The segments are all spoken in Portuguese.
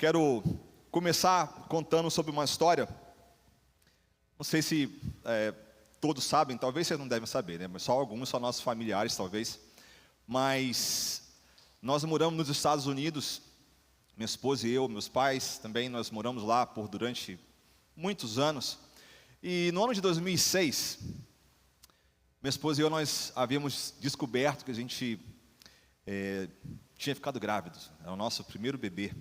Quero começar contando sobre uma história. Não sei se todos sabem, talvez vocês não devem saber, né? Mas só alguns, só nossos familiares talvez. Mas nós moramos nos Estados Unidos, minha esposa e eu, meus pais também, nós moramos lá durante muitos anos. E no ano de 2006, minha esposa e eu, nós havíamos descoberto que a gente tinha ficado grávidos. Era o nosso primeiro bebê.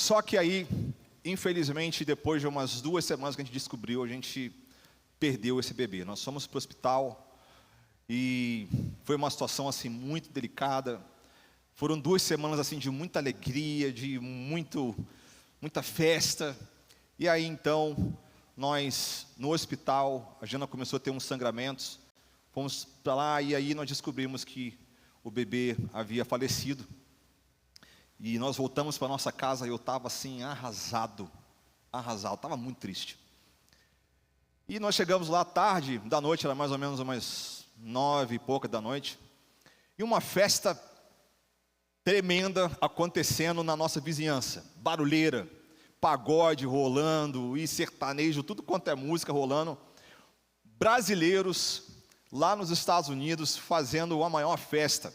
Só que aí, infelizmente, depois de umas 2 semanas que a gente descobriu, a gente perdeu esse bebê. Nós fomos para o hospital e foi uma situação assim muito delicada. Foram 2 semanas assim de muita alegria, de muita festa. E aí então, nós no hospital, a Jana começou a ter uns sangramentos. Fomos para lá e aí nós descobrimos que o bebê havia falecido. E nós voltamos para nossa casa e eu estava assim arrasado, estava muito triste. E nós chegamos lá tarde da noite, era mais ou menos umas 9 e pouca da noite. E uma festa tremenda acontecendo na nossa vizinhança, barulheira, pagode rolando e sertanejo, tudo quanto é música rolando. Brasileiros lá nos Estados Unidos fazendo a maior festa.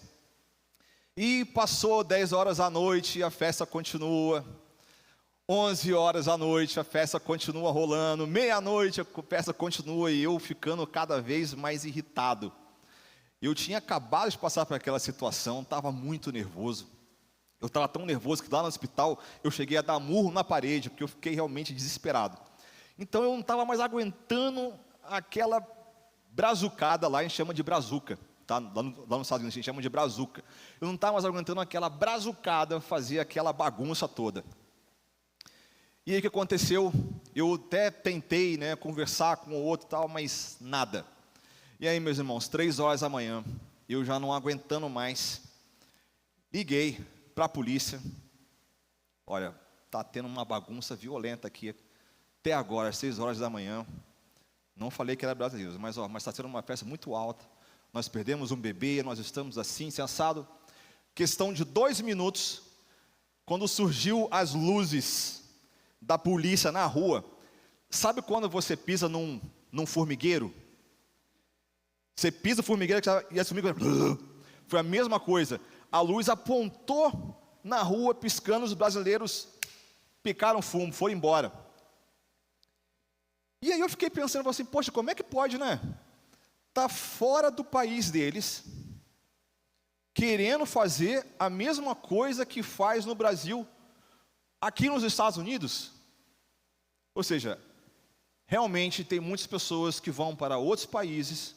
E passou 10 horas da noite e a festa continua. 11 horas da noite a festa continua rolando. Meia-noite a festa continua e eu ficando cada vez mais irritado. Eu tinha acabado de passar por aquela situação, estava muito nervoso. Eu estava tão nervoso que lá no hospital eu cheguei a dar murro na parede, porque eu fiquei realmente desesperado. Então eu não estava mais aguentando aquela brazucada lá, a gente chama de brazuca. Tá? Lá nos Estados Unidos a gente chama de brazuca. Eu não estava mais aguentando aquela brazucada, fazer aquela bagunça toda. E aí o que aconteceu? Eu até tentei conversar com o outro e tal, mas nada. E aí, meus irmãos, 3 horas da manhã, eu já não aguentando mais, liguei para a polícia. Olha, está tendo uma bagunça violenta aqui. Até agora, às 6 horas da manhã. Não falei que era brasileiro, mas está sendo uma festa muito alta. Nós perdemos um bebê, nós estamos assim, sensado. Questão de 2 minutos, quando surgiu as luzes da polícia na rua. Sabe quando você pisa num formigueiro? Você pisa no formigueiro e a formiga... Foi a mesma coisa. A luz apontou na rua, piscando, os brasileiros picaram fumo, foram embora. E aí eu fiquei pensando assim, poxa, como é que pode, né? Está fora do país deles, querendo fazer a mesma coisa que faz no Brasil, aqui nos Estados Unidos. Ou seja, realmente tem muitas pessoas que vão para outros países,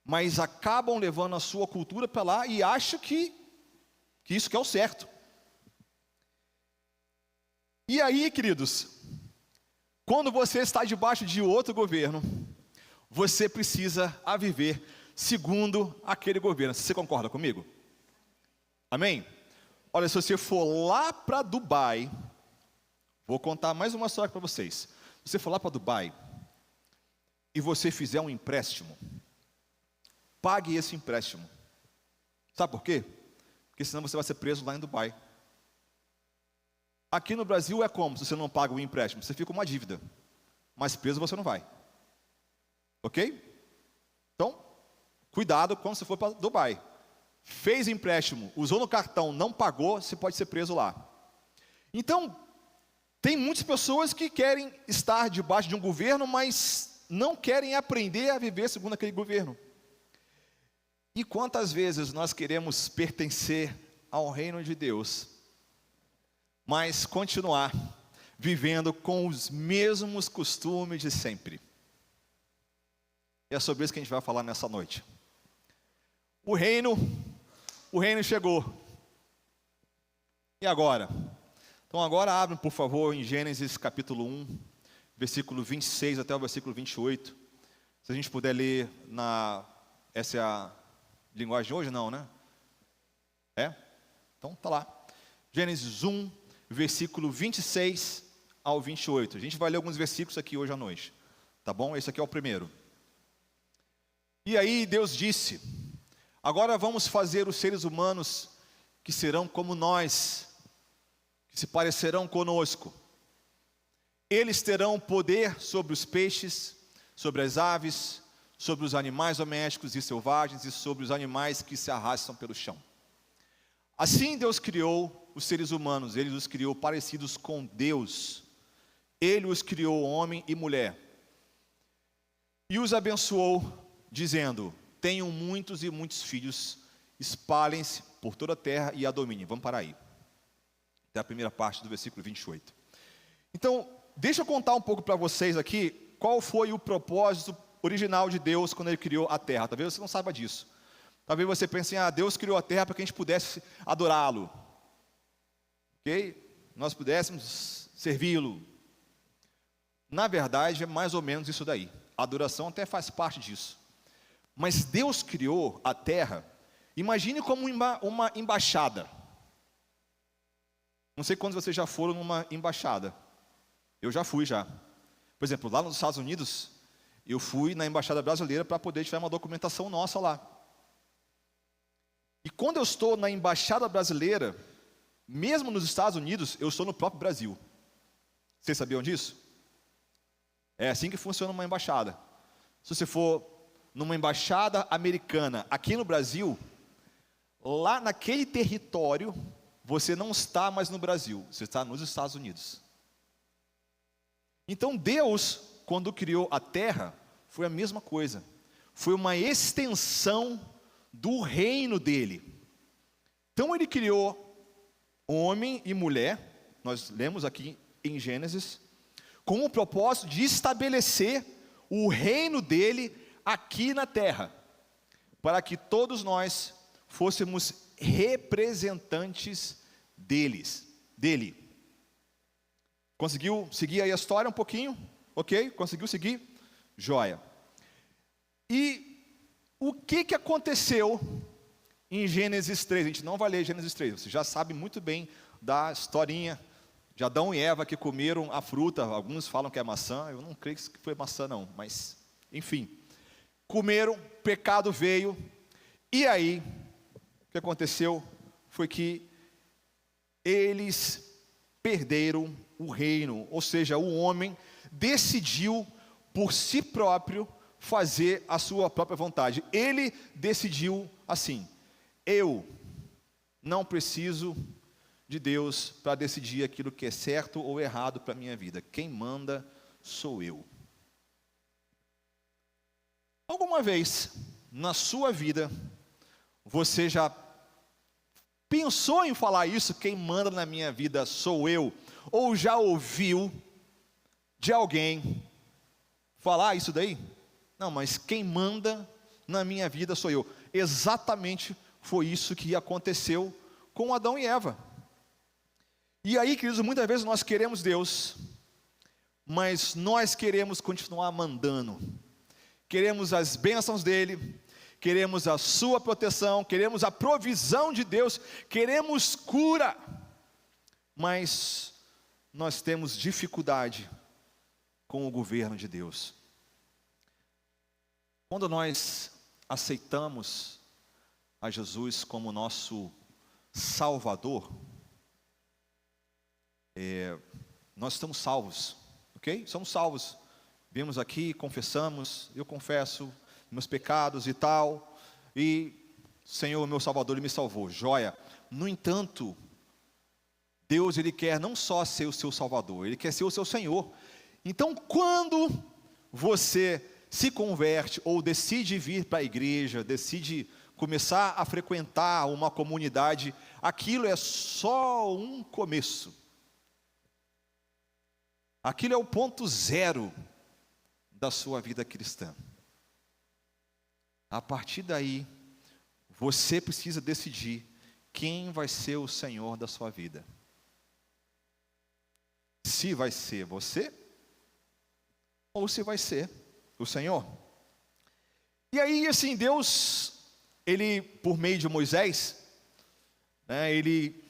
mas acabam levando a sua cultura para lá e acham que isso que é o certo. E aí, queridos, quando você está debaixo de outro governo, você precisa viver segundo aquele governo. Você concorda comigo? Amém? Olha, se você for lá para Dubai, vou contar mais uma história para vocês. Se você for lá para Dubai e você fizer um empréstimo, pague esse empréstimo. Sabe por quê? Porque senão você vai ser preso lá em Dubai. Aqui no Brasil é como? Se você não paga o empréstimo, você fica com uma dívida, mas preso você não vai. Ok? Então, cuidado quando você for para Dubai. Fez empréstimo, usou no cartão, não pagou, você pode ser preso lá. Então, tem muitas pessoas que querem estar debaixo de um governo, mas não querem aprender a viver segundo aquele governo. E quantas vezes nós queremos pertencer ao reino de Deus, mas continuar vivendo com os mesmos costumes de sempre? E é sobre isso que a gente vai falar nessa noite. O reino chegou. E agora? Então agora abrem, por favor, em Gênesis capítulo 1, versículo 26 até o versículo 28. Se a gente puder ler essa é a linguagem de hoje, não, né? É? Então tá lá. Gênesis 1, versículo 26 ao 28. A gente vai ler alguns versículos aqui hoje à noite. Tá bom? Esse aqui é o primeiro. E aí Deus disse: agora vamos fazer os seres humanos que serão como nós. que se parecerão conosco. Eles terão poder sobre os peixes, sobre as aves, sobre os animais domésticos e selvagens e sobre os animais que se arrastam pelo chão. Assim Deus criou os seres humanos, Ele os criou parecidos com Deus. Ele os criou homem e mulher. E os abençoou, dizendo: tenham muitos e muitos filhos, espalhem-se por toda a terra e a dominem. Vamos parar aí. Até a primeira parte do versículo 28. Então, deixa eu contar um pouco para vocês aqui qual foi o propósito original de Deus quando Ele criou a terra. Talvez você não saiba disso. Talvez você pense, Deus criou a terra para que a gente pudesse adorá-lo. Ok? Nós pudéssemos servi-lo. Na verdade, é mais ou menos isso daí. A adoração até faz parte disso. Mas Deus criou a terra, imagine como uma embaixada. Não sei quantos vocês já foram numa embaixada. Eu já fui já. Por exemplo, lá nos Estados Unidos, eu fui na embaixada brasileira para poder tirar uma documentação nossa lá. E quando eu estou na embaixada brasileira, mesmo nos Estados Unidos, eu estou no próprio Brasil. Vocês sabiam disso? É assim que funciona uma embaixada. Se você for numa embaixada americana aqui no Brasil, lá naquele território, você não está mais no Brasil, você está nos Estados Unidos. Então Deus, quando criou a terra, foi a mesma coisa. Foi uma extensão do reino dele. Então Ele criou homem e mulher, nós lemos aqui em Gênesis, com o propósito de estabelecer o reino dele aqui na terra, para que todos nós fôssemos representantes dele. Conseguiu seguir aí a história um pouquinho? Ok? Conseguiu seguir? Joia. E o que aconteceu em Gênesis 3? A gente não vai ler Gênesis 3, você já sabe muito bem da historinha de Adão e Eva que comeram a fruta. Alguns falam que é maçã, eu não creio que foi maçã não, mas enfim. Comeram, pecado veio, e aí, o que aconteceu foi que eles perderam o reino, ou seja, o homem decidiu por si próprio fazer a sua própria vontade. Ele decidiu assim: eu não preciso de Deus para decidir aquilo que é certo ou errado para a minha vida. Quem manda sou eu. Alguma vez na sua vida você já pensou em falar isso? Quem manda na minha vida sou eu? Ou já ouviu de alguém falar isso daí? Não, mas quem manda na minha vida sou eu. Exatamente foi isso que aconteceu com Adão e Eva. E aí, queridos, muitas vezes nós queremos Deus, mas nós queremos continuar mandando. Queremos as bênçãos dele, queremos a sua proteção, queremos a provisão de Deus, queremos cura, mas nós temos dificuldade com o governo de Deus. Quando nós aceitamos a Jesus como nosso Salvador, nós estamos salvos, ok? Somos salvos. Vimos aqui, confessamos, eu confesso meus pecados e tal, e Senhor, meu Salvador, Ele me salvou, joia. No entanto, Deus, Ele quer não só ser o seu Salvador, Ele quer ser o seu Senhor. Então, quando você se converte, ou decide vir para a igreja, decide começar a frequentar uma comunidade, aquilo é só um começo. Aquilo é o ponto zero da sua vida cristã. A partir daí, você precisa decidir quem vai ser o Senhor da sua vida. Se vai ser você, ou se vai ser o Senhor. E aí, assim, Deus, Ele, por meio de Moisés, Ele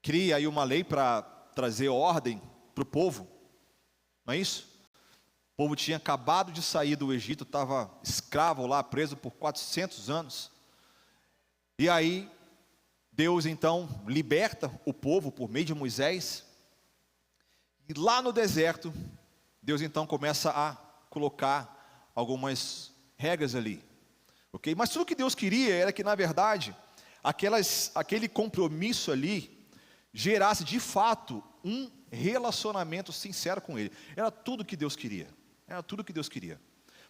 cria aí uma lei para trazer ordem para o povo, não é isso? O povo tinha acabado de sair do Egito, estava escravo lá, preso por 400 anos. E aí, Deus então liberta o povo por meio de Moisés. E lá no deserto, Deus então começa a colocar algumas regras ali. Ok? Mas tudo que Deus queria era que, na verdade, aquele compromisso ali gerasse de fato um relacionamento sincero com Ele. Era tudo que Deus queria. Era tudo que Deus queria.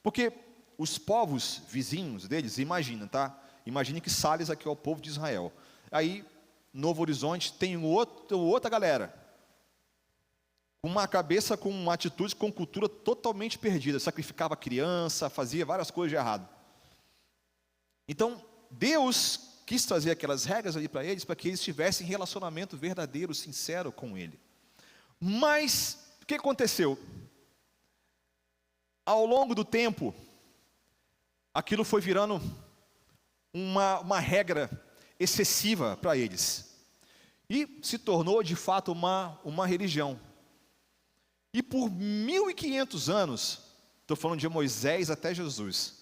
Porque os povos vizinhos deles, imagina, tá? Imagine que Sales aqui é o povo de Israel. Aí, Novo Horizonte tem outra galera. Uma cabeça com uma atitude, com cultura totalmente perdida. Sacrificava criança, fazia várias coisas de errado. Então, Deus quis trazer aquelas regras ali para eles, para que eles tivessem relacionamento verdadeiro, sincero com Ele. Mas, o que aconteceu? Ao longo do tempo, aquilo foi virando uma regra excessiva para eles. E se tornou, de fato, uma religião. E por 1.500 anos, estou falando de Moisés até Jesus,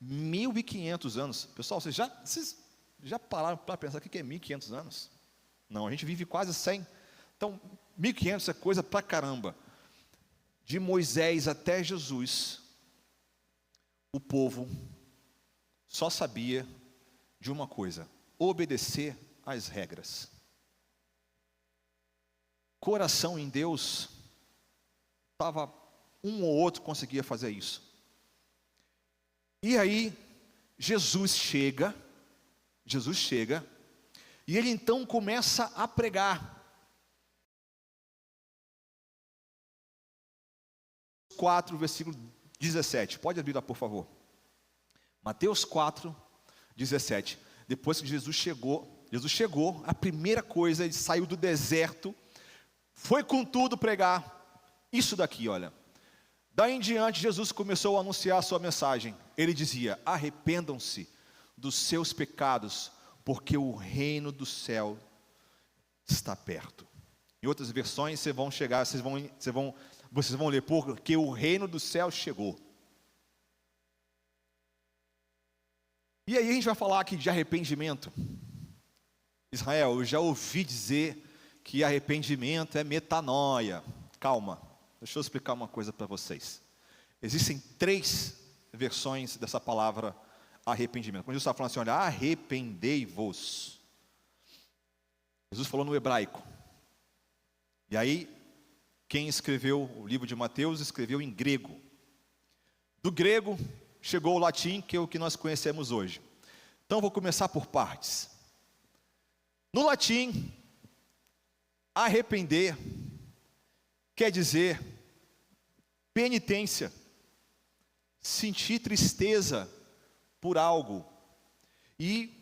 1.500 anos, pessoal, vocês já pararam para pensar o que é 1.500 anos? Não, a gente vive quase 100. Então, 1.500 é coisa pra caramba. De Moisés até Jesus, o povo só sabia de uma coisa: obedecer às regras. Coração em Deus, um ou outro conseguia fazer isso. E aí, Jesus chega, e ele então começa a pregar. 4, versículo 17, pode abrir lá por favor. Mateus 4, 17. Depois que Jesus chegou, a primeira coisa, ele saiu do deserto, foi com tudo pregar isso daqui, olha. Daí em diante, Jesus começou a anunciar a sua mensagem. Ele dizia: arrependam-se dos seus pecados, porque o reino do céu está perto. Em outras versões, vocês vão ler, porque o reino do céu chegou. E aí a gente vai falar aqui de arrependimento. Israel, eu já ouvi dizer que arrependimento é metanoia. Calma, deixa eu explicar uma coisa para vocês. Existem 3 versões dessa palavra arrependimento. Quando Jesus está falando assim, olha, arrependei-vos. Jesus falou no hebraico. E aí, quem escreveu o livro de Mateus, escreveu em grego. Do grego, chegou o latim, que é o que nós conhecemos hoje. Então, vou começar por partes. No latim, arrepender quer dizer penitência, sentir tristeza por algo e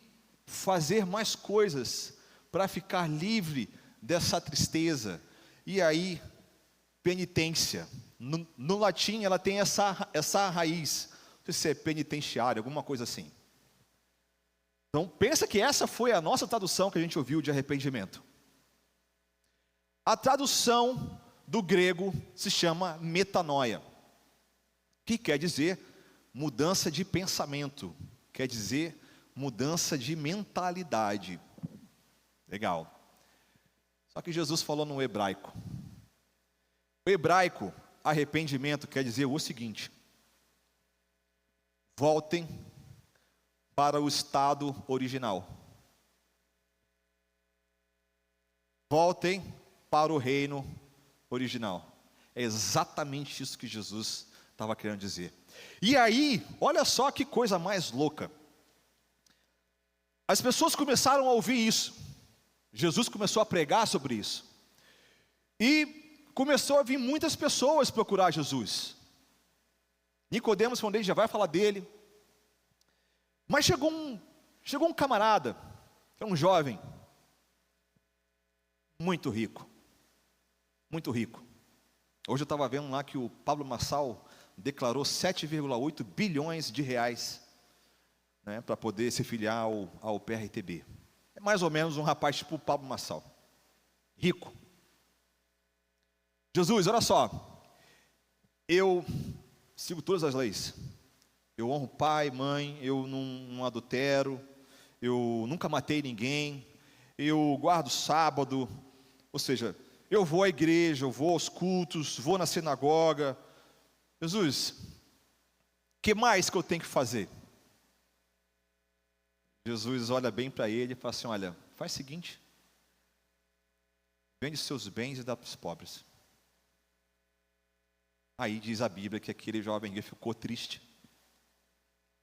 fazer mais coisas para ficar livre dessa tristeza. E aí, penitência, no latim ela tem essa raiz, não sei se é penitenciário, alguma coisa assim. Então pensa que essa foi a nossa tradução que a gente ouviu de arrependimento. A tradução do grego se chama metanoia, que quer dizer mudança de pensamento, quer dizer mudança de mentalidade. Legal. Só que Jesus falou no hebraico. O hebraico, arrependimento, quer dizer o seguinte: voltem para o estado original. Voltem para o reino original. É exatamente isso que Jesus estava querendo dizer. E aí, olha só que coisa mais louca. As pessoas começaram a ouvir isso. Jesus começou a pregar sobre isso. E começou a vir muitas pessoas procurar Jesus. Nicodemos, quando ele já vai falar dele. Mas chegou um camarada, que é um jovem, muito rico. Muito rico. Hoje eu estava vendo lá que o Pablo Marçal declarou 7,8 bilhões de reais, né, para poder se filiar ao PRTB. É mais ou menos um rapaz tipo o Pablo Marçal. Rico. Jesus, olha só. Eu sigo todas as leis. Eu honro pai, mãe, eu não adultero, eu nunca matei ninguém, eu guardo sábado, ou seja, eu vou à igreja, eu vou aos cultos, vou na sinagoga. Jesus, o que mais que eu tenho que fazer? Jesus olha bem para ele e fala assim: olha, faz o seguinte, vende seus bens e dá para os pobres. Aí diz a Bíblia que aquele jovem ficou triste,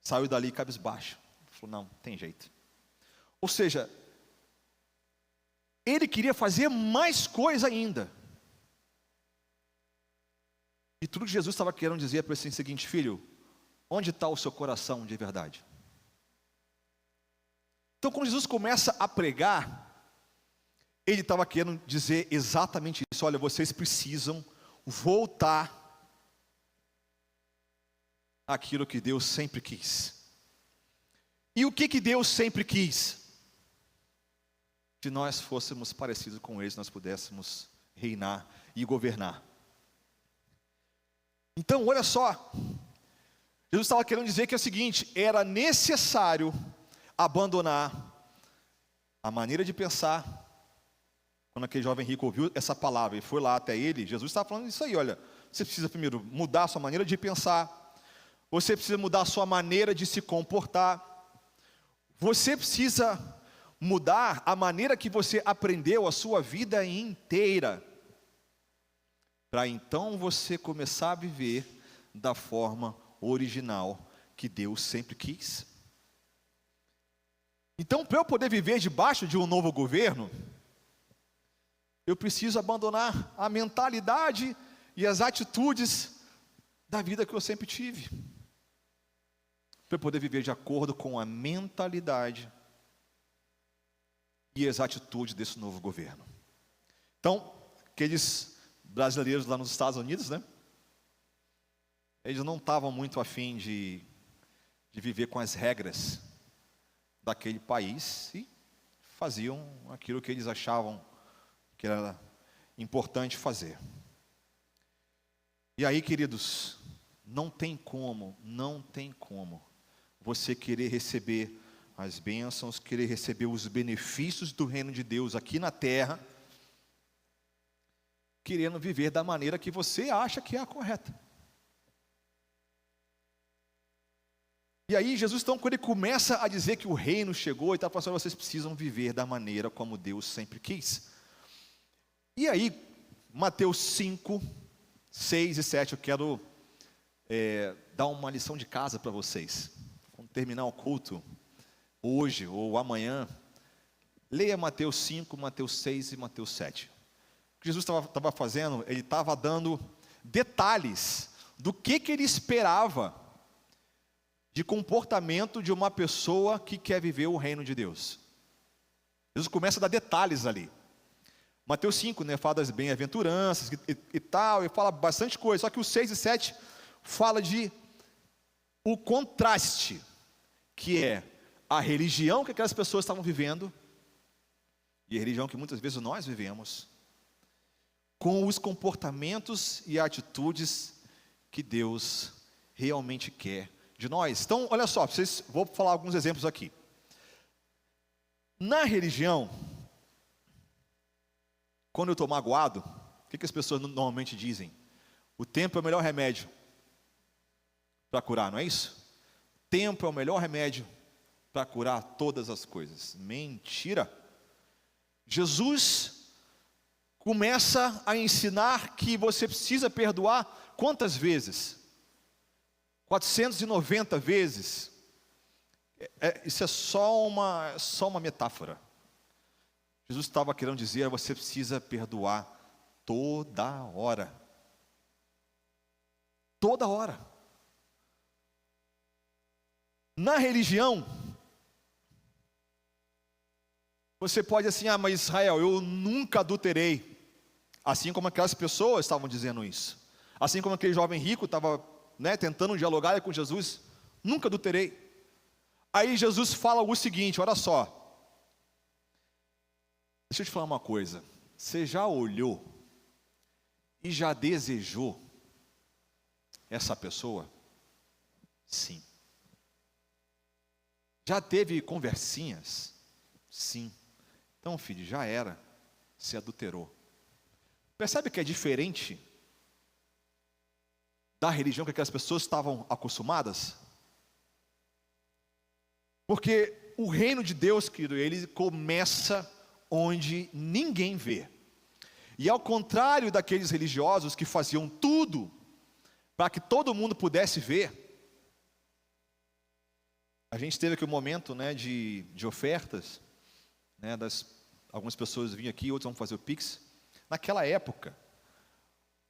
saiu dali cabisbaixo, falou: não, tem jeito. Ou seja, ele queria fazer mais coisa ainda. E tudo que Jesus estava querendo dizer para ele o seguinte: filho, onde está o seu coração de verdade? Então, quando Jesus começa a pregar, ele estava querendo dizer exatamente isso: olha, vocês precisam voltar àquilo que Deus sempre quis. E o que Deus sempre quis? Se nós fôssemos parecidos com eles, nós pudéssemos reinar e governar. Então, olha só, Jesus estava querendo dizer que é o seguinte: era necessário abandonar a maneira de pensar. Quando aquele jovem rico ouviu essa palavra e foi lá até ele, Jesus estava falando isso aí: olha, você precisa primeiro mudar a sua maneira de pensar, você precisa mudar a sua maneira de se comportar, você precisa mudar a maneira que você aprendeu a sua vida inteira, para então você começar a viver da forma original que Deus sempre quis. Então, para eu poder viver debaixo de um novo governo, eu preciso abandonar a mentalidade e as atitudes da vida que eu sempre tive, para eu poder viver de acordo com a mentalidade e as atitudes desse novo governo. Então, aqueles brasileiros lá nos Estados Unidos, né? Eles não estavam muito afim de viver com as regras daquele país e faziam aquilo que eles achavam que era importante fazer. E aí, queridos, não tem como você querer receber as bênçãos, querer receber os benefícios do reino de Deus aqui na terra, querendo viver da maneira que você acha que é a correta. E aí Jesus, então, quando ele começa a dizer que o reino chegou, ele está falando: vocês precisam viver da maneira como Deus sempre quis. E aí, Mateus 5, 6 e 7, eu quero dar uma lição de casa para vocês. Quando terminar o culto, hoje ou amanhã, leia Mateus 5, Mateus 6 e Mateus 7. O que Jesus estava fazendo, ele estava dando detalhes do que ele esperava de comportamento de uma pessoa que quer viver o reino de Deus. Jesus começa a dar detalhes ali. Mateus 5, né, fala das bem-aventuranças e tal, e fala bastante coisa. Só que os 6 e 7 fala de o contraste, que é a religião que aquelas pessoas estavam vivendo, e a religião que muitas vezes nós vivemos, com os comportamentos e atitudes que Deus realmente quer de nós. Então, olha só, vou falar alguns exemplos aqui. Na religião, quando eu estou magoado, o que as pessoas normalmente dizem? O tempo é o melhor remédio para curar, não é isso? O tempo é o melhor remédio para curar todas as coisas. Mentira! Jesus começa a ensinar que você precisa perdoar quantas vezes? 490 vezes. Isso é só uma metáfora. Jesus estava querendo dizer: você precisa perdoar toda hora. Toda hora. Na religião, você pode assim: mas Israel, eu nunca adulterei. Assim como aquelas pessoas estavam dizendo isso. Assim como aquele jovem rico estava, tentando dialogar com Jesus: nunca adulterei. Aí Jesus fala o seguinte: olha só, deixa eu te falar uma coisa. Você já olhou e já desejou essa pessoa? Sim. Já teve conversinhas? Sim. Não, filho, já era. Se adulterou. Percebe que é diferente da religião que aquelas pessoas estavam acostumadas? Porque o reino de Deus, querido, ele começa onde ninguém vê. E ao contrário daqueles religiosos que faziam tudo para que todo mundo pudesse ver, a gente teve aqui um momento, né, de ofertas, né, algumas pessoas vinham aqui, outros vão fazer o Pix. Naquela época,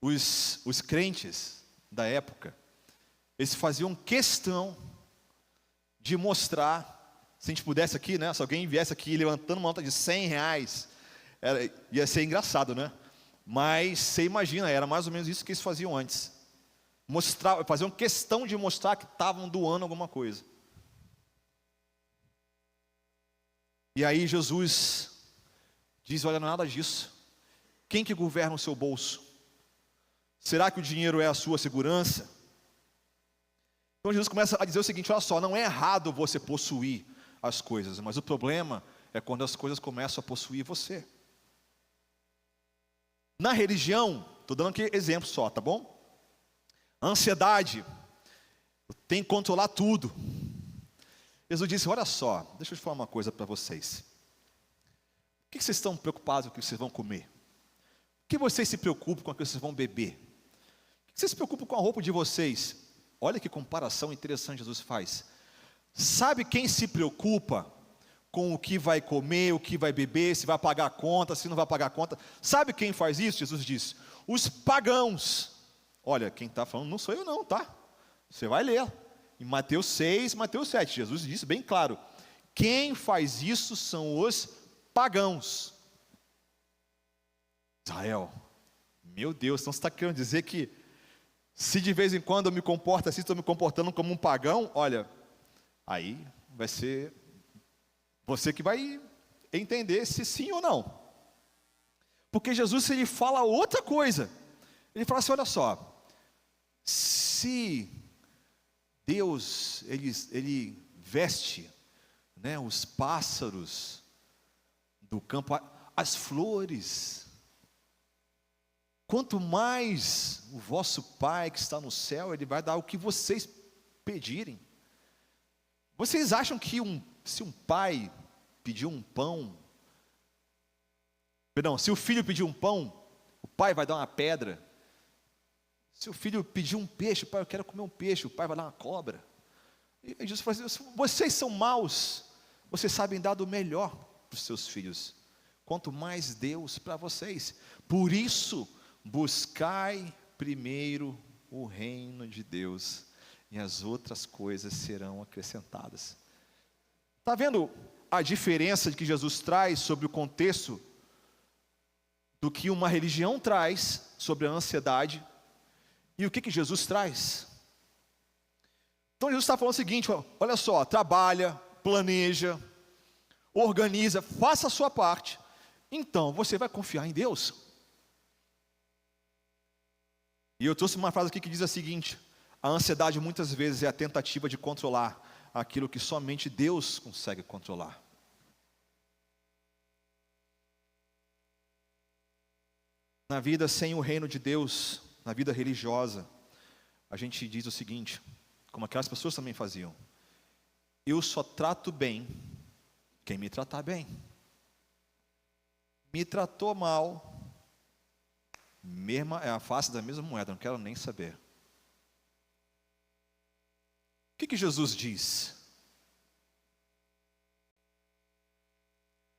os crentes da época, eles faziam questão de mostrar, se a gente pudesse aqui, né, se alguém viesse aqui levantando uma nota de R$100, ia ser engraçado, né? Mas você imagina, era mais ou menos isso que eles faziam antes. Faziam questão de mostrar que estavam doando alguma coisa. E aí Jesus diz, olha, não é nada disso. Quem que governa o seu bolso? Será que o dinheiro é a sua segurança? Então Jesus começa a dizer o seguinte, olha só, não é errado você possuir as coisas, mas o problema é quando as coisas começam a possuir você. Na religião, estou dando aqui exemplo só, tá bom? A ansiedade, tem que controlar tudo. Jesus disse, olha só, deixa eu te falar uma coisa para vocês. Por que vocês estão preocupados com o que vocês vão comer? Por que vocês se preocupam com o que vocês vão beber? Por que vocês se preocupam com a roupa de vocês? Olha que comparação interessante Jesus faz. Sabe quem se preocupa com o que vai comer, o que vai beber, se vai pagar a conta, se não vai pagar a conta? Sabe quem faz isso? Jesus disse, os pagãos. Olha, quem está falando não sou eu não, tá? Você vai ler. Em Mateus 6, Mateus 7, Jesus disse bem claro, quem faz isso são os pagãos. Israel, meu Deus, então você está querendo dizer que se de vez em quando eu me comporto assim, estou me comportando como um pagão, olha, aí vai ser você que vai entender se sim ou não. Porque Jesus, ele fala outra coisa. Ele fala assim, olha só, se Deus, ele veste, né, os pássaros do campo, as flores, quanto mais o vosso Pai que está no céu, ele vai dar o que vocês pedirem. Vocês acham que se um pai pedir um pão, se o filho pedir um pão, o pai vai dar uma pedra? Se o filho pedir um peixe, pai, eu quero comer um peixe, o pai vai dar uma cobra. E Jesus fala assim, vocês são maus, vocês sabem dar do melhor para os seus filhos, quanto mais Deus para vocês. Por isso, buscai primeiro o reino de Deus, e as outras coisas serão acrescentadas. Está vendo a diferença que Jesus traz sobre o contexto do que uma religião traz sobre a ansiedade e o que Jesus traz? Então Jesus está falando o seguinte, olha só, trabalha, planeja, organiza, faça a sua parte, então você vai confiar em Deus. E eu trouxe uma frase aqui que diz a seguinte, a ansiedade muitas vezes é a tentativa de controlar aquilo que somente Deus consegue controlar. Na vida sem o reino de Deus, na vida religiosa, a gente diz o seguinte, como aquelas pessoas também faziam, eu só trato bem quem me tratar bem. Me tratou mal, mesma é a face da mesma moeda, não quero nem saber. O que Jesus diz?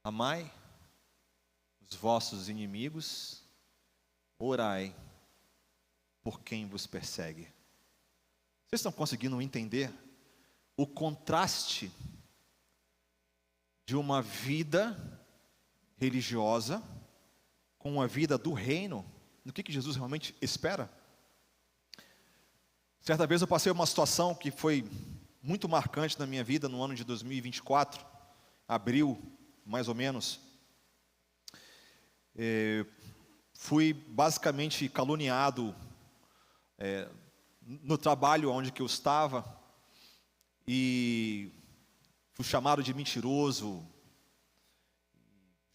Amai os vossos inimigos, orai por quem vos persegue. Vocês estão conseguindo entender o contraste de uma vida religiosa com uma vida do reino? No que Jesus realmente espera? Certa vez eu passei uma situação que foi muito marcante na minha vida no ano de 2024, abril, mais ou menos. Fui basicamente caluniado no trabalho onde que eu estava e fui chamado de mentiroso,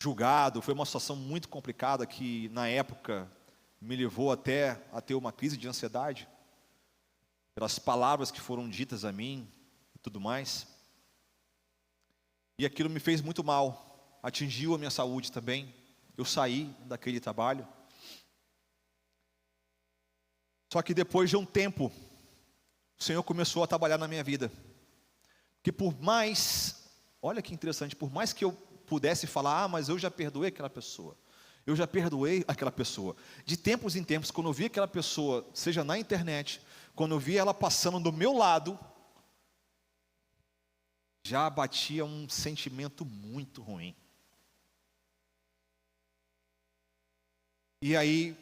julgado. Foi uma situação muito complicada que, na época, me levou até a ter uma crise de ansiedade, pelas palavras que foram ditas a mim e tudo mais. E aquilo me fez muito mal, atingiu a minha saúde também. Eu saí daquele trabalho. Só que depois de um tempo, o Senhor começou a trabalhar na minha vida. Porque por mais, olha que interessante, por mais que eu pudesse falar, mas eu já perdoei aquela pessoa. Eu já perdoei aquela pessoa. De tempos em tempos, quando eu via aquela pessoa, seja na internet, quando eu via ela passando do meu lado, já batia um sentimento muito ruim. E aí,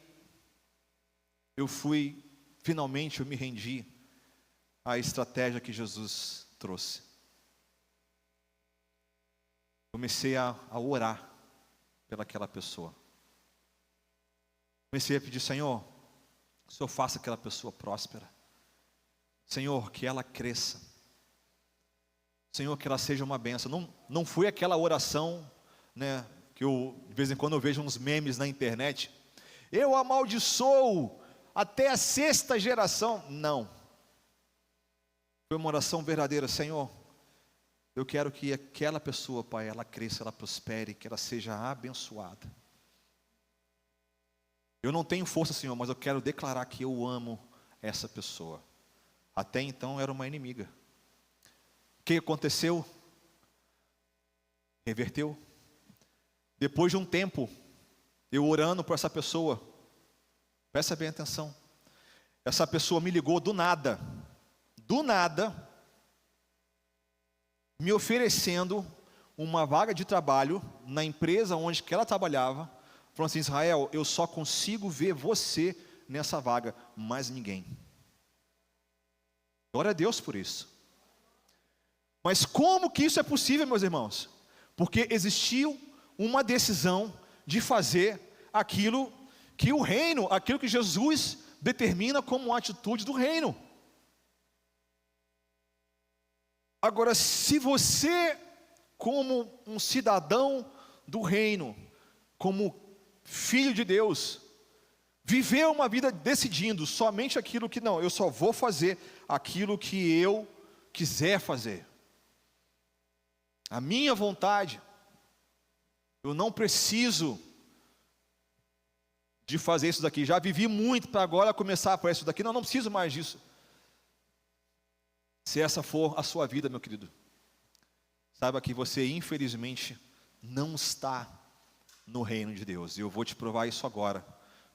finalmente eu me rendi à estratégia que Jesus trouxe. Comecei a orar pelaquela pessoa. Comecei a pedir: Senhor, que o Senhor faça aquela pessoa próspera. Senhor, que ela cresça. Senhor, que ela seja uma bênção. Não foi aquela oração, né, que de vez em quando eu vejo uns memes na internet. Eu amaldiçoo até a 6ª geração. Não. Foi uma oração verdadeira. Senhor, eu quero que aquela pessoa, Pai, ela cresça, ela prospere, que ela seja abençoada. Eu não tenho força, Senhor, mas eu quero declarar que eu amo essa pessoa. Até então era uma inimiga. O que aconteceu? Reverteu. Depois de um tempo, eu orando por essa pessoa, presta bem atenção, essa pessoa me ligou do nada, me oferecendo uma vaga de trabalho na empresa onde que ela trabalhava. Falou assim: Israel, eu só consigo ver você nessa vaga, mais ninguém. Glória a Deus por isso. Mas como que isso é possível, meus irmãos? Porque existiu uma decisão de fazer aquilo que o reino, aquilo que Jesus determina como uma atitude do reino. Agora, se você, como um cidadão do reino, como filho de Deus, viver uma vida decidindo somente aquilo que não, eu só vou fazer aquilo que eu quiser fazer, a minha vontade, eu não preciso de fazer isso daqui, já vivi muito para agora começar a fazer isso daqui, não preciso mais disso. Se essa for a sua vida, meu querido, saiba que você infelizmente não está no reino de Deus. E eu vou te provar isso agora,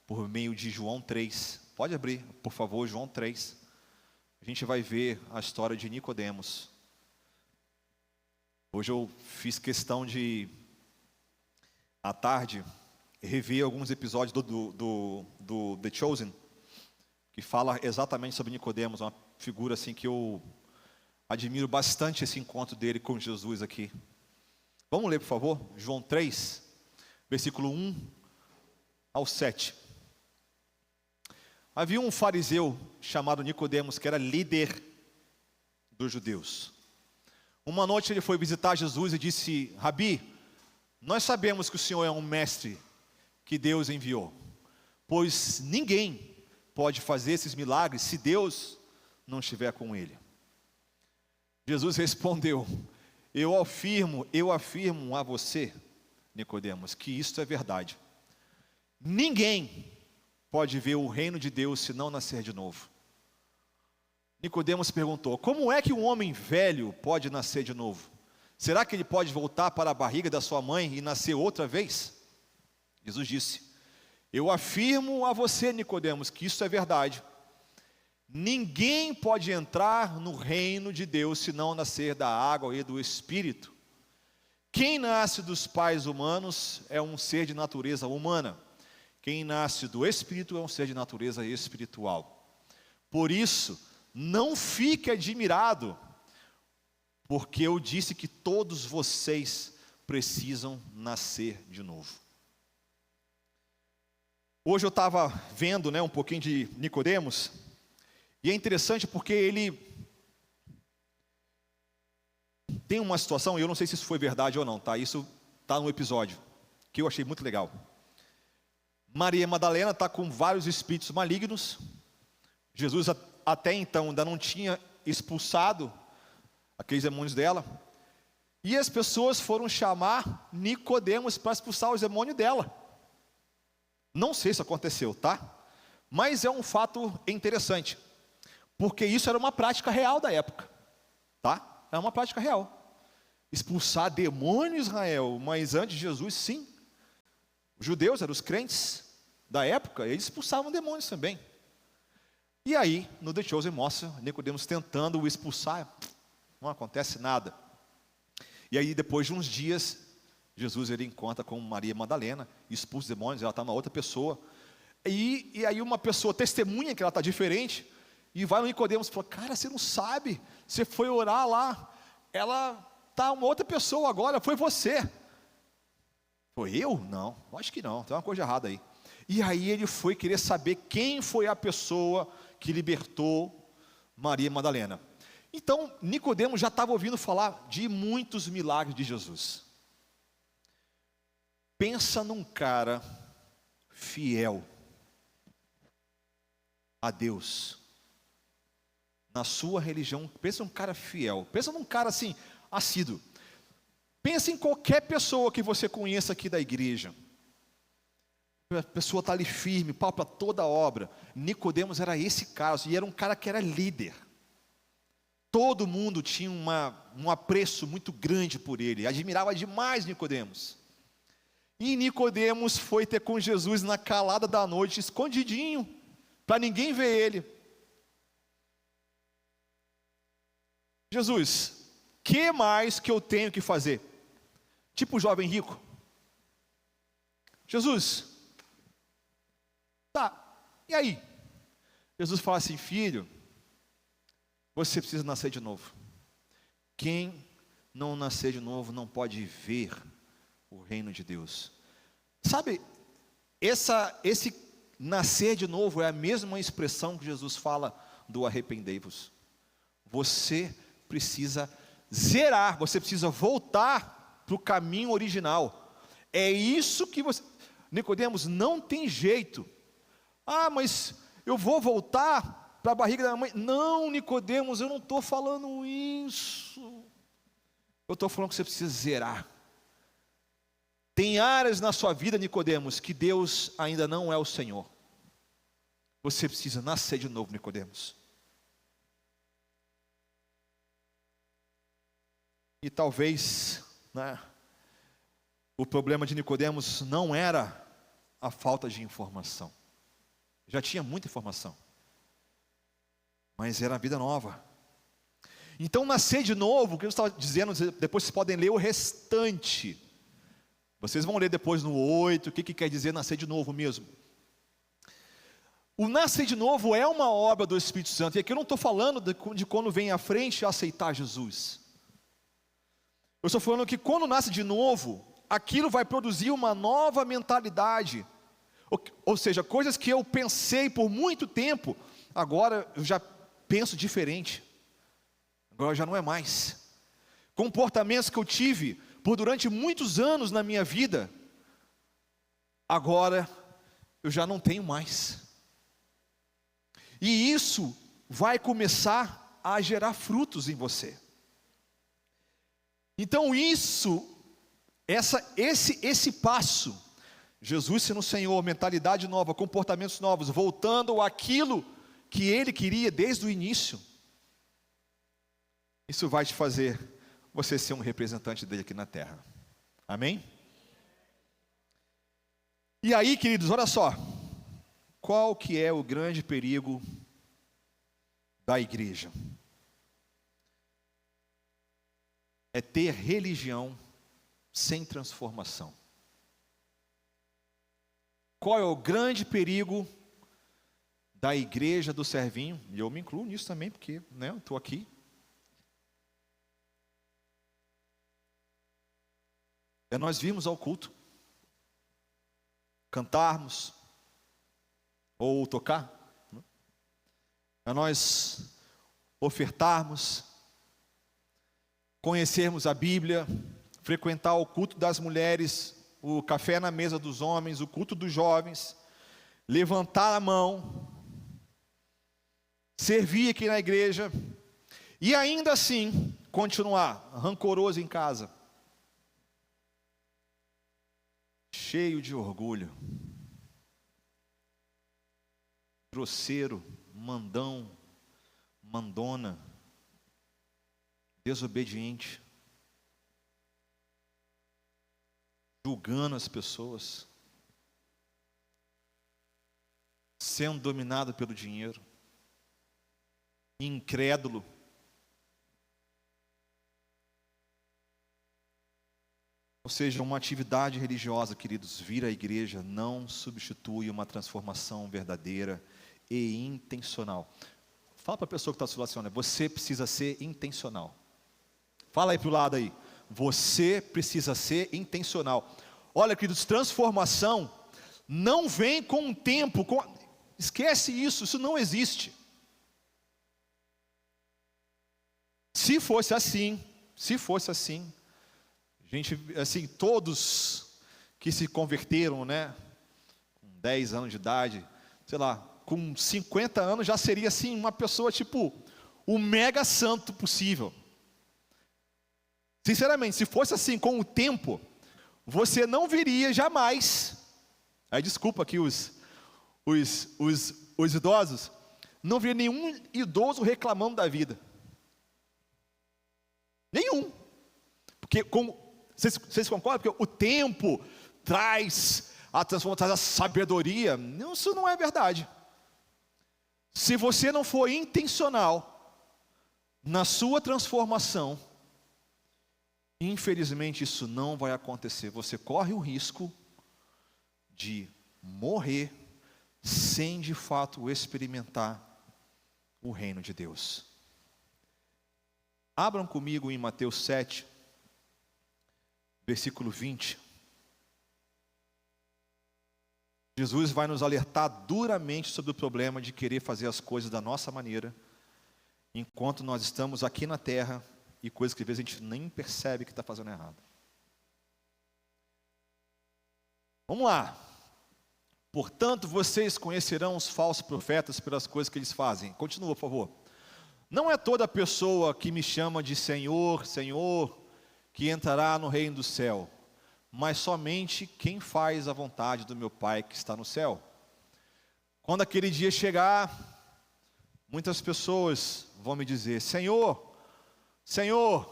por meio de João 3. Pode abrir, por favor, João 3. A gente vai ver a história de Nicodemos. Hoje eu fiz questão de, à tarde, rever alguns episódios do The Chosen, que fala exatamente sobre Nicodemos, uma figura assim que eu admiro bastante, esse encontro dele com Jesus aqui. Vamos ler, por favor, João 3, versículo 1 ao 7. Havia um fariseu chamado Nicodemos, que era líder dos judeus. Uma noite ele foi visitar Jesus e disse: Rabi, nós sabemos que o Senhor é um mestre que Deus enviou, pois ninguém pode fazer esses milagres se Deus não estiver com ele. Jesus respondeu: eu afirmo a você, Nicodemos, que isto é verdade. Ninguém pode ver o reino de Deus se não nascer de novo. Nicodemos perguntou: como é que um homem velho pode nascer de novo? Será que ele pode voltar para a barriga da sua mãe e nascer outra vez? Jesus disse: eu afirmo a você, Nicodemos, que isso é verdade. Ninguém pode entrar no reino de Deus se não nascer da água e do Espírito. Quem nasce dos pais humanos é um ser de natureza humana. Quem nasce do Espírito é um ser de natureza espiritual. Por isso, não fique admirado, porque eu disse que todos vocês precisam nascer de novo. Hoje eu estava vendo, um pouquinho de Nicodemos, e é interessante porque ele tem uma situação, e eu não sei se isso foi verdade ou não, tá? Isso está no episódio. que eu achei muito legal. Maria Madalena está com vários espíritos malignos. Jesus até então ainda não tinha expulsado aqueles demônios dela. E as pessoas foram chamar Nicodemos para expulsar os demônios dela. Não sei se aconteceu, tá? Mas é um fato interessante, porque isso era uma prática real da época, tá? É uma prática real. Expulsar demônio em Israel, mas antes de Jesus, sim. Os judeus eram os crentes da época, eles expulsavam demônios também. E aí, no The Chosen mostra Nicodemos tentando o expulsar, não acontece nada. E aí, depois de uns dias, Jesus ele encontra com Maria Madalena, expulsa os demônios, ela está uma outra pessoa. E aí uma pessoa testemunha que ela está diferente, e vai no Nicodemos e fala: cara, você não sabe, você foi orar lá, ela está uma outra pessoa agora, foi você. Foi eu? Não, acho que não, tem uma coisa errada aí. E aí ele foi querer saber quem foi a pessoa que libertou Maria Madalena. Então, Nicodemos já estava ouvindo falar de muitos milagres de Jesus. Pensa num cara fiel a Deus, na sua religião. Pensa num cara fiel, pensa num cara assim, assíduo. Pensa em qualquer pessoa que você conheça aqui da igreja. A pessoa está ali firme, pau para toda a obra. Nicodemos era esse caso, e era um cara que era líder. Todo mundo tinha um apreço muito grande por ele, admirava demais Nicodemos. E Nicodemos foi ter com Jesus na calada da noite, escondidinho, para ninguém ver ele. Jesus, que mais que eu tenho que fazer? Tipo o jovem rico. Jesus, tá, e aí? Jesus fala assim: filho, você precisa nascer de novo. Quem não nascer de novo não pode ver o reino de Deus. Sabe, esse nascer de novo é a mesma expressão que Jesus fala do arrependei-vos. Você precisa zerar, você precisa voltar para o caminho original. É isso que você... Nicodemos, não tem jeito. Ah, mas eu vou voltar para a barriga da mãe. Não, Nicodemos, eu não estou falando isso. Eu estou falando que você precisa zerar. Tem áreas na sua vida, Nicodemos, que Deus ainda não é o Senhor. Você precisa nascer de novo, Nicodemos. E talvez, né, o problema de Nicodemos não era a falta de informação. Já tinha muita informação, mas era a vida nova. Então, nascer de novo, o que eu estava dizendo, depois vocês podem ler o restante. Vocês vão ler depois no 8, o que quer dizer nascer de novo mesmo. O nascer de novo é uma obra do Espírito Santo. E aqui eu não estou falando de quando vem à frente aceitar Jesus. Eu estou falando que quando nasce de novo, aquilo vai produzir uma nova mentalidade. Ou seja, coisas que eu pensei por muito tempo, agora eu já penso diferente. Agora já não é mais. Comportamentos que eu tive por durante muitos anos na minha vida, agora eu já não tenho mais. E isso vai começar a gerar frutos em você. Então esse passo, Jesus sendo o Senhor, mentalidade nova, comportamentos novos, voltando àquilo que Ele queria desde o início, isso vai te fazer você ser um representante dele aqui na terra. Amém? E aí, queridos, olha só, qual que é o grande perigo da igreja? É ter religião sem transformação. Qual é o grande perigo da igreja do Servinho? E eu me incluo nisso também, porque eu estou aqui. É nós virmos ao culto, cantarmos, ou tocar, é nós ofertarmos, conhecermos a Bíblia, frequentar o culto das mulheres o café na mesa dos homens, o culto dos jovens, levantar a mão, servir aqui na igreja, e ainda assim continuar rancoroso em casa, cheio de orgulho, grosseiro, mandão, mandona, desobediente, julgando as pessoas, sendo dominado pelo dinheiro, incrédulo. Ou seja, uma atividade religiosa, queridos, vir à igreja não substitui uma transformação verdadeira e intencional. Fala para a pessoa que está se relacionando, você precisa ser intencional. Fala aí para o lado aí, você precisa ser intencional. Olha, queridos, transformação não vem com o tempo, esquece isso, isso não existe. Se fosse assim, gente, assim, todos que se converteram, né, com 10 anos de idade, sei lá, com 50 anos já seria assim, uma pessoa tipo, o mega santo possível. Sinceramente, se fosse assim com o tempo, você não viria jamais, aí desculpa aqui os idosos, não viria nenhum idoso reclamando da vida. Nenhum. Porque vocês concordam? Porque o tempo traz a transformação, traz a sabedoria. Não, isso não é verdade. Se você não for intencional na sua transformação, infelizmente isso não vai acontecer. Você corre o risco de morrer sem de fato experimentar o reino de Deus. Abram comigo em Mateus 7, versículo 20. Jesus vai nos alertar duramente sobre o problema de querer fazer as coisas da nossa maneira, enquanto nós estamos aqui na terra, e coisas que às vezes a gente nem percebe que está fazendo errado. Vamos lá. Portanto, vocês conhecerão os falsos profetas pelas coisas que eles fazem. Continua, por favor. Não é toda pessoa que me chama de Senhor, Senhor, que entrará no reino do céu, mas somente quem faz a vontade do meu Pai que está no céu. Quando aquele dia chegar, muitas pessoas vão me dizer: Senhor, Senhor,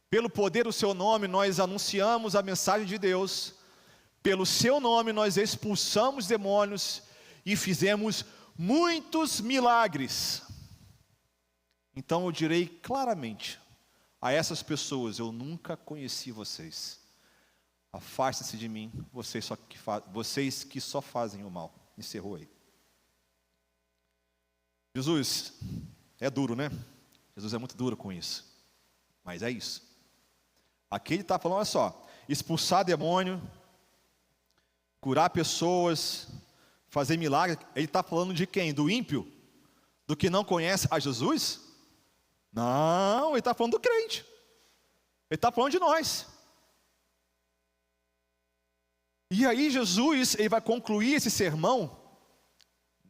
pelo poder do seu nome nós anunciamos a mensagem de Deus, pelo seu nome nós expulsamos demônios e fizemos muitos milagres. Então eu direi claramente a essas pessoas: eu nunca conheci vocês. Afastem-se de mim, vocês que só fazem o mal. Encerrou aí. Jesus é duro, né? Jesus é muito duro com isso. Mas é isso. Aqui ele está falando, olha só, expulsar demônio, curar pessoas, fazer milagre. Ele está falando de quem? Do ímpio? Do que não conhece a Jesus? Não, ele está falando do crente. Ele está falando de nós. E aí Jesus, ele vai concluir esse sermão,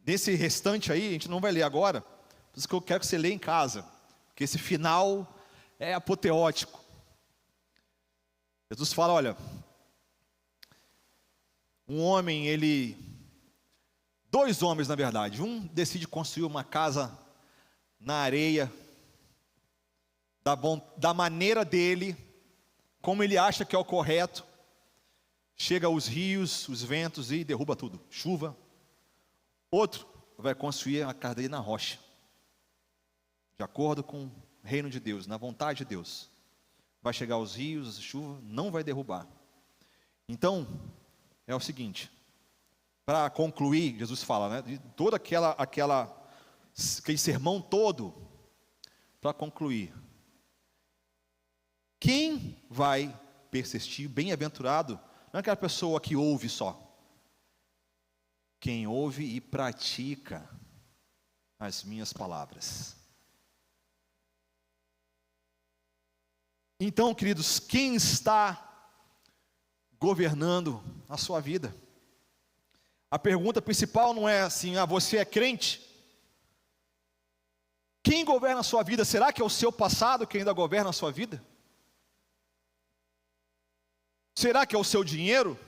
nesse restante aí, a gente não vai ler agora, por isso que eu quero que você leia em casa, porque esse final é apoteótico. Jesus fala, olha, dois homens na verdade, um decide construir uma casa na areia, da maneira dele, como ele acha que é o correto. Chega aos rios, os ventos e derruba tudo, chuva. Outro vai construir a casa dele na rocha, de acordo com o reino de Deus, na vontade de Deus. Vai chegar aos rios, a chuva não vai derrubar. Então, é o seguinte, para concluir, Jesus fala, né, de todo aquele sermão todo, para concluir, quem vai persistir, bem-aventurado, não é aquela pessoa que ouve só. Quem ouve e pratica as minhas palavras. Então, queridos, quem está governando a sua vida. A pergunta principal não é assim, você é crente? Quem governa a sua vida? Será que é o seu passado que ainda governa a sua vida? Será que é o seu dinheiro?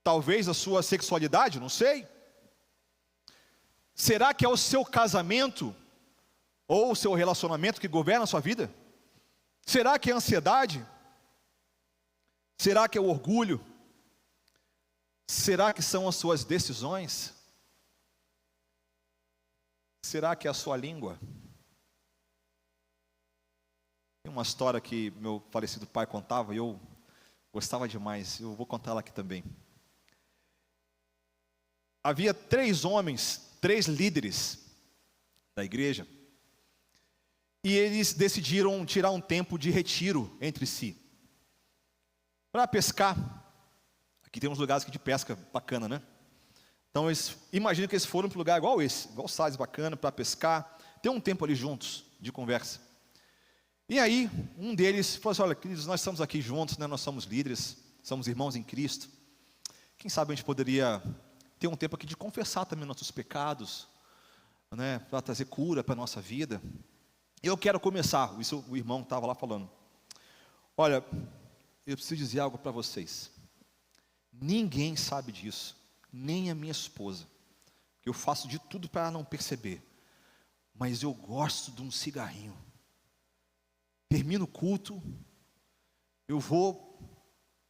Talvez a sua sexualidade, não sei. Será que é o seu casamento ou o seu relacionamento que governa a sua vida? Será que é a ansiedade? Será que é o orgulho? Será que são as suas decisões? Será que é a sua língua? Tem uma história que meu falecido pai contava e eu gostava demais. Eu vou contá-la aqui também. Havia 3 homens, 3 líderes da igreja, e eles decidiram tirar um tempo de retiro entre si, para pescar. Aqui tem uns lugares aqui de pesca bacana, né? Então imagina que eles foram para um lugar igual esse, igual Salles, bacana, para pescar, ter um tempo ali juntos, de conversa. E aí, um deles falou assim: olha, queridos, nós estamos aqui juntos, né? Nós somos líderes, somos irmãos em Cristo. Quem sabe a gente poderia ter um tempo aqui de confessar também nossos pecados, né? Para trazer cura para a nossa vida. Eu quero começar, isso o irmão estava lá falando. Olha, eu preciso dizer algo para vocês. Ninguém sabe disso, nem a minha esposa. Eu faço de tudo para não perceber. Mas eu gosto de um cigarrinho. Termino o culto, eu vou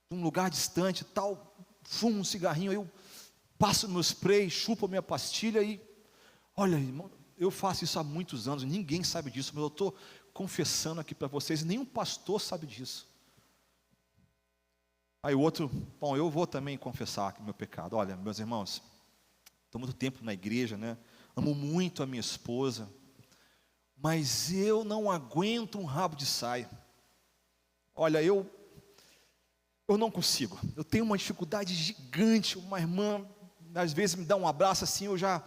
para um lugar distante, tal, fumo um cigarrinho, eu passo no meu spray, chupo a minha pastilha e... Olha, irmão, eu faço isso há muitos anos, ninguém sabe disso, mas eu estou confessando aqui para vocês, nenhum pastor sabe disso. Aí o outro, bom, eu vou também confessar aqui meu pecado. Olha, meus irmãos, estou muito tempo na igreja, né? Amo muito a minha esposa, mas eu não aguento um rabo de saia. Olha, eu não consigo. Eu tenho uma dificuldade gigante. Uma irmã, às vezes, me dá um abraço assim, eu já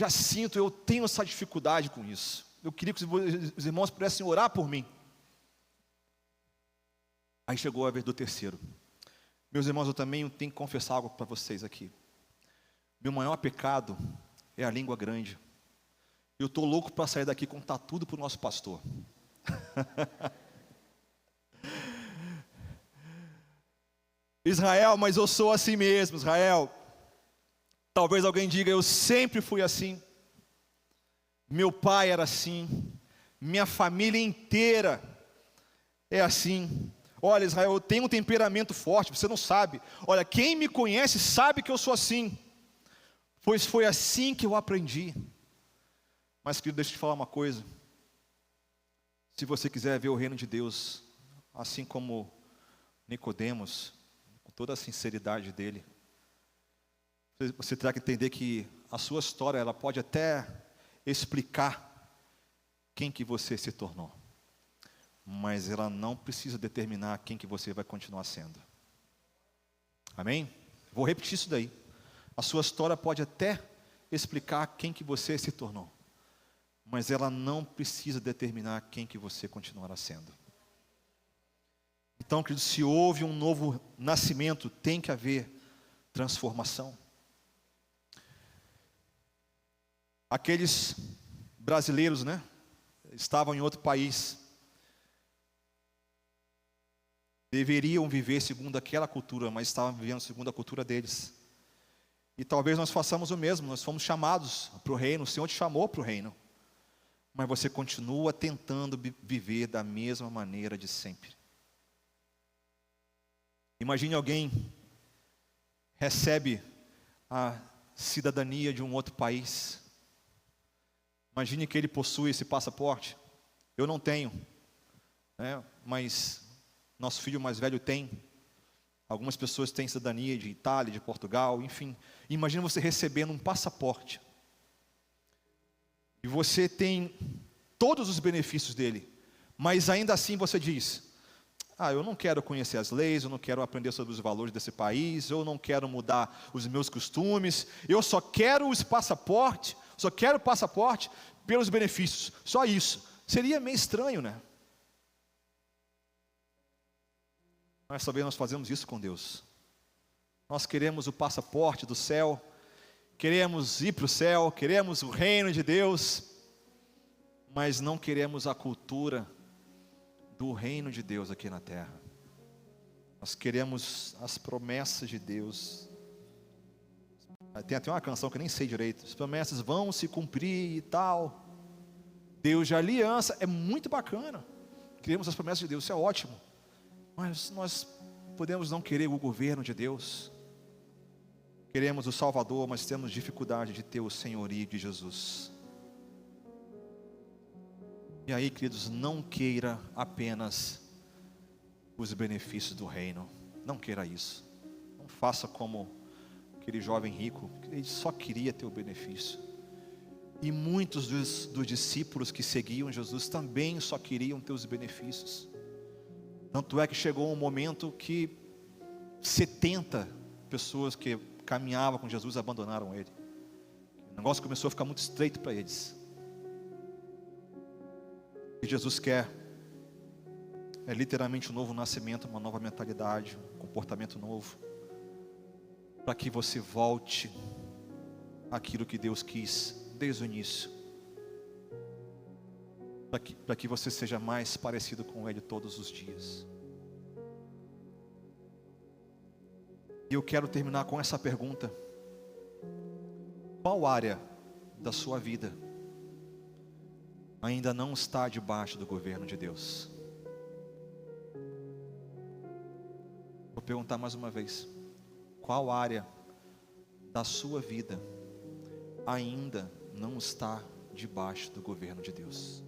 sinto, eu tenho essa dificuldade com isso. Eu queria que os irmãos pudessem orar por mim. Aí chegou a vez do terceiro. Meus irmãos, eu também tenho que confessar algo para vocês aqui. Meu maior pecado é a língua grande. Eu estou louco para sair daqui e contar tudo para o nosso pastor. Israel, mas eu sou assim mesmo, Israel. Talvez alguém diga, eu sempre fui assim. Meu pai era assim. Minha família inteira é assim. Olha, Israel, eu tenho um temperamento forte, você não sabe. Olha, quem me conhece sabe que eu sou assim. Pois foi assim que eu aprendi. Mas, querido, deixa eu te falar uma coisa. Se você quiser ver o reino de Deus, assim como Nicodemos, com toda a sinceridade dele, você terá que entender que a sua história, ela pode até explicar quem que você se tornou, mas ela não precisa determinar quem que você vai continuar sendo. Amém? Vou repetir isso daí. A sua história pode até explicar quem que você se tornou, mas ela não precisa determinar quem que você continuará sendo. Então, querido, se houve um novo nascimento, tem que haver transformação. Aqueles brasileiros, né, estavam em outro país, deveriam viver segundo aquela cultura, mas estavam vivendo segundo a cultura deles. E talvez nós façamos o mesmo. Nós fomos chamados para o reino, o Senhor te chamou para o reino, mas você continua tentando viver da mesma maneira de sempre. Imagine alguém recebe a cidadania de um outro país. Imagine que ele possui esse passaporte. Eu não tenho, né? Mas nosso filho mais velho tem. Algumas pessoas têm cidadania de Itália, de Portugal, enfim. Imagine você recebendo um passaporte. E você tem todos os benefícios dele, mas ainda assim você diz: eu não quero conhecer as leis, eu não quero aprender sobre os valores desse país, eu não quero mudar os meus costumes, eu só quero o passaporte pelos benefícios, só isso. Seria meio estranho, né? Nós sabemos, nós fazemos isso com Deus. Nós queremos o passaporte do céu, queremos ir para o céu, queremos o reino de Deus, mas não queremos a cultura do reino de Deus aqui na terra. Nós queremos as promessas de Deus. Tem até uma canção que eu nem sei direito. As promessas vão se cumprir e tal. Deus de aliança, é muito bacana. Queremos as promessas de Deus, isso é ótimo. Mas nós podemos não querer o governo de Deus. Queremos o Salvador, mas temos dificuldade de ter o senhorio de Jesus. E aí, queridos, não queira apenas os benefícios do reino. Não queira isso. Não faça como aquele jovem rico, ele só queria ter o benefício. E muitos dos discípulos que seguiam Jesus também só queriam ter os benefícios. Tanto é que chegou um momento que 70 pessoas que caminhavam com Jesus abandonaram ele. O negócio começou a ficar muito estreito para eles. E Jesus quer literalmente um novo nascimento, uma nova mentalidade, um comportamento novo, para que você volte àquilo que Deus quis desde o início, para que você seja mais parecido com Ele todos os dias. E eu quero terminar com essa pergunta: qual área da sua vida ainda não está debaixo do governo de Deus? Vou perguntar mais uma vez: qual área da sua vida ainda não está debaixo do governo de Deus?